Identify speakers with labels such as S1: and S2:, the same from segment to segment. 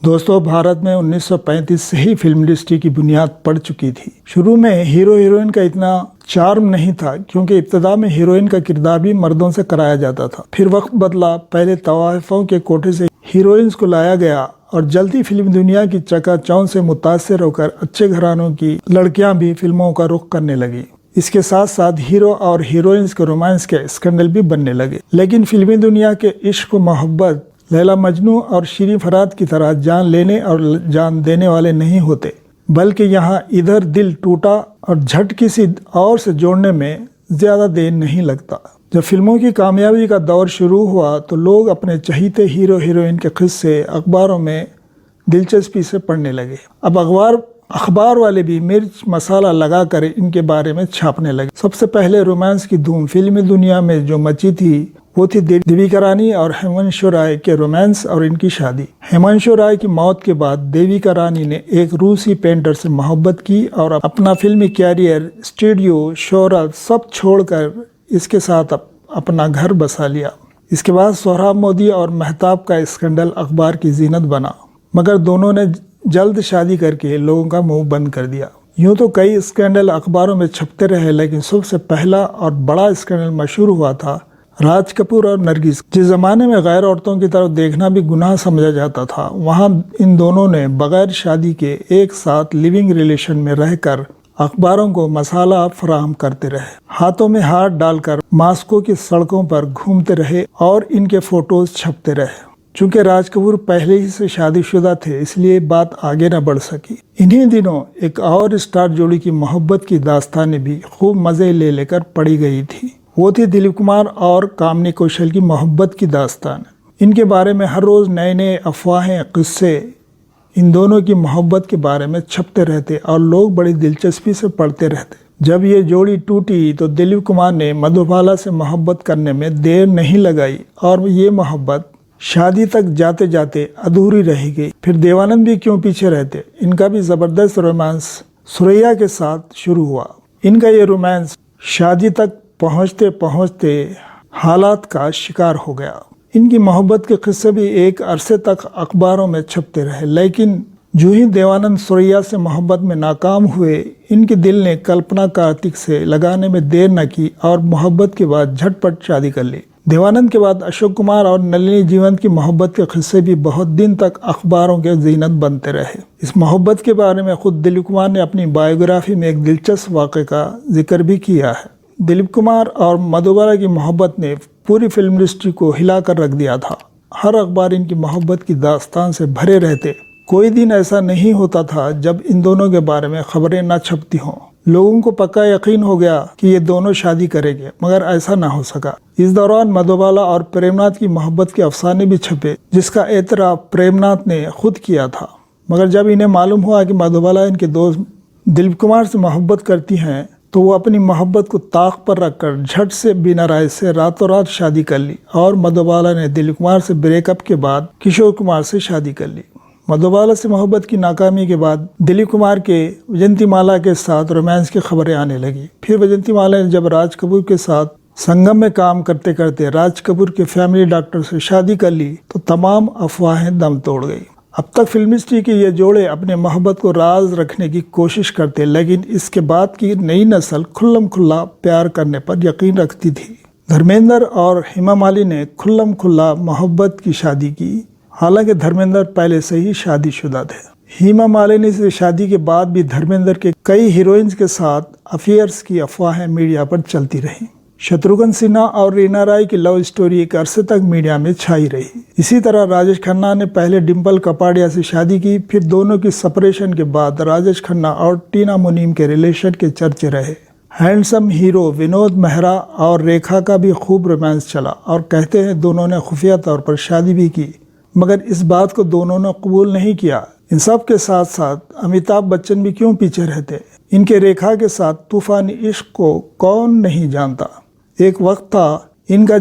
S1: दोस्तों, भारत में 1935 से ही फिल्म इंडस्ट्री की बुनियाद पड़ चुकी थी। शुरू में हीरो हीरोइन का इतना चार्म नहीं था, क्योंकि इब्तदा में हीरोइन का किरदार भी मर्दों से कराया जाता था। फिर वक्त बदला, पहले तवाइफों के कोटे से हीरोइंस को लाया गया और जल्दी फिल्म दुनिया की चकाचौंध से मुतासिर होकर अच्छे घरानों की लड़कियां भी फिल्मों का रुख करने लगी। इसके साथ साथ हीरो और हीरोइंस के रोमांस के स्कैंडल भी बनने लगे। लेकिन फिल्मी दुनिया के इश्क व मोहब्बत लैला मजनू और शीरीं फराद की तरह जान लेने और जान देने वाले नहीं होते, बल्कि यहाँ इधर दिल टूटा और झट किसी और से जोड़ने में ज़्यादा देर नहीं लगता। जब फिल्मों की कामयाबी का दौर शुरू हुआ तो लोग अपने चहीते हीरो हीरोइन के किस्से अखबारों में दिलचस्पी से पढ़ने लगे। अब अखबार वाले भी मिर्च मसाला लगाकर इनके बारे में छापने लगे। सबसे पहले रोमांस की धूम फिल्मी दुनिया में जो मची थी वो थी देविका रानी और हिमांशु राय के रोमांस और इनकी शादी। हिमांशु राय की मौत के बाद देविका रानी ने एक रूसी पेंटर से मोहब्बत की और अपना फिल्मी कैरियर, स्टूडियो, शोहरत सब छोड़कर इसके साथ अपना घर बसा लिया। इसके बाद सोहराब मोदी और महताब का स्कैंडल अखबार की जीनत बना, मगर दोनों ने जल्द शादी करके लोगों का मुंह बंद कर दिया। यूं तो कई स्कैंडल अखबारों में छपते रहे, लेकिन सबसे पहला और बड़ा स्कैंडल मशहूर हुआ था राज कपूर और नरगिस। जिस जमाने में गैर औरतों की तरफ देखना भी गुनाह समझा जाता था, वहां इन दोनों ने बगैर शादी के एक साथ लिविंग रिलेशन में रहकर अखबारों को मसाला फराहम करते रहे। हाथों में हाथ डालकर मास्को की सड़कों पर घूमते रहे और इनके फोटोज छपते रहे। चूंकि राज कपूर पहले ही से शादीशुदा थे, इसलिए बात आगे न बढ़ सकी। इन्हीं दिनों एक और स्टार जोड़ी की मोहब्बत की दास्तानें भी खूब मजे ले लेकर पड़ी गई थी। वो थी दिलीप कुमार और कामिनी कौशल की मोहब्बत की दास्तान। इनके बारे में हर रोज़ नए नए अफवाहें, किस्से इन दोनों की मोहब्बत के बारे में छपते रहते और लोग बड़ी दिलचस्पी से पढ़ते रहते। जब ये जोड़ी टूटी तो दिलीप कुमार ने मधुबाला से मोहब्बत करने में देर नहीं लगाई और ये मोहब्बत शादी तक जाते जाते अधूरी रह गई। फिर देवानंद भी क्यों पीछे रहते, इनका भी ज़बरदस्त रोमांस सुरैया के साथ शुरू हुआ। इनका ये रोमांस शादी तक पहुँचते पहुँचते हालात का शिकार हो गया। इनकी मोहब्बत के किस्से भी एक अरसे तक अखबारों में छपते रहे, लेकिन जो ही देवानंद सुरैया से मोहब्बत में नाकाम हुए, इनके दिल ने कल्पना कार्तिक से लगाने में देर न की और मोहब्बत के बाद झटपट शादी कर ली। देवानंद के बाद अशोक कुमार और नलिनी जीवंत की मोहब्बत के किस्से भी बहुत दिन तक अखबारों के जीनत बनते रहे। इस मोहब्बत के बारे में खुद दिलीप कुमार ने अपनी बायोग्राफी में एक दिलचस्प वाक़े का जिक्र भी किया है। दिलीप कुमार और मधुबाला की मोहब्बत ने पूरी फिल्म इंडस्ट्री को हिलाकर रख दिया था। हर अखबार इनकी मोहब्बत की दास्तान से भरे रहते। कोई दिन ऐसा नहीं होता था जब इन दोनों के बारे में खबरें न छपती हों। लोगों को पक्का यकीन हो गया कि ये दोनों शादी करेंगे, मगर ऐसा ना हो सका। इस दौरान मधुबाला और प्रेमनाथ की मोहब्बत के अफसाने भी छपे, जिसका एतराफ़ प्रेमनाथ ने खुद किया था। मगर जब इन्हें मालूम हुआ कि मधुबाला इनके दोस्त दिलीप कुमार से मोहब्बत करती हैं, तो वो अपनी मोहब्बत को ताक पर रखकर झट से बिना राय से रातों रात शादी कर ली और मधुबाला ने दिलीप कुमार से ब्रेकअप के बाद किशोर कुमार से शादी कर ली। मधुबाला से मोहब्बत की नाकामी के बाद दिलीप कुमार के वैजयंतीमाला के साथ रोमांस की खबरें आने लगी। फिर वैजयंतीमाला ने जब राज कपूर के साथ संगम में काम करते करते राज कपूर के फैमिली डॉक्टर से शादी कर ली, तो तमाम अफवाहें दम तोड़ गई। अब तक फिल्म इंडस्ट्री के ये जोड़े अपने मोहब्बत को राज रखने की कोशिश करते, लेकिन इसके बाद की नई नस्ल खुल्लम खुल्ला प्यार करने पर यकीन रखती थी। धर्मेंद्र और हेमा मालिनी ने खुल्लम खुल्ला मोहब्बत की शादी की। हालांकि धर्मेंद्र पहले से ही शादीशुदा थे। हेमा मालिनी से शादी के बाद भी धर्मेंद्र के कई हीरोइंस के साथ अफेयर्स की अफवाहें मीडिया पर चलती रहीं। शत्रुघ्न सिन्हा और रीना राय की लव स्टोरी एक अरसे तक मीडिया में छाई रही। इसी तरह राजेश खन्ना ने पहले डिम्पल कपाड़िया से शादी की, फिर दोनों की सेपरेशन के बाद राजेश खन्ना और टीना मुनीम के रिलेशन के चर्चे रहे। हैंडसम हीरो विनोद मेहरा और रेखा का भी खूब रोमांस चला और कहते हैं दोनों ने खुफिया तौर पर शादी भी की, मगर इस बात को दोनों ने कबूल नहीं किया। इन सब के साथ साथ अमिताभ बच्चन भी क्यों पीछे रहते। इनके रेखा के साथ तूफानी इश्क को कौन नहीं जानता। एक वक्त था इनका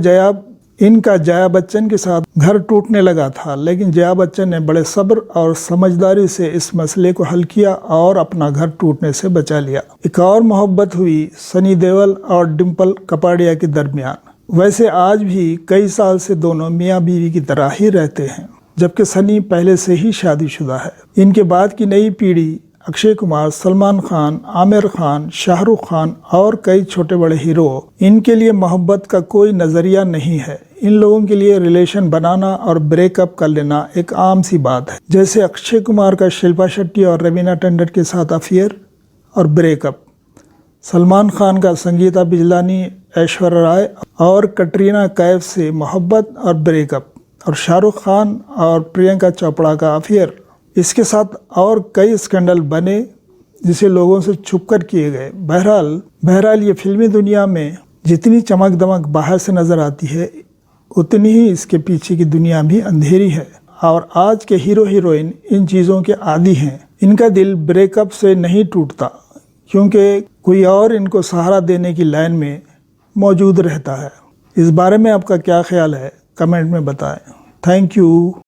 S1: जया बच्चन के साथ घर टूटने लगा था, लेकिन जया बच्चन ने बड़े सब्र और समझदारी से इस मसले को हल किया और अपना घर टूटने से बचा लिया। एक और मोहब्बत हुई सनी देओल और डिम्पल कपाड़िया के दरमियान। वैसे आज भी कई साल से दोनों मियाँ बीवी की तरह ही रहते हैं। जबकि सनी पहले से ही शादीशुदा है। इनके बाद की नई पीढ़ी अक्षय कुमार, सलमान खान, आमिर खान, शाहरुख खान और कई छोटे बड़े हीरो, इनके लिए मोहब्बत का कोई नजरिया नहीं है। इन लोगों के लिए रिलेशन बनाना और ब्रेकअप कर लेना एक आम सी बात है। जैसे अक्षय कुमार का शिल्पा शेट्टी और रवीना टंडन के साथ अफेयर और ब्रेकअप, सलमान खान का संगीता बिजलानी, ऐश्वर्या राय और कटरीना कैफ से मोहब्बत और ब्रेकअप, और शाहरुख खान और प्रियंका चोपड़ा का अफेयर। इसके साथ और कई स्कैंडल बने जिसे लोगों से छुपकर किए गए। बहरहाल ये फिल्मी दुनिया में जितनी चमक दमक बाहर से नजर आती है, उतनी ही इसके पीछे की दुनिया भी अंधेरी है। और आज के हीरो हीरोइन इन चीज़ों के आदी हैं। इनका दिल ब्रेकअप से नहीं टूटता, क्योंकि कोई और इनको सहारा देने की लाइन में मौजूद रहता है। इस बारे में आपका क्या ख्याल है, कमेंट में बताएं। Thank you.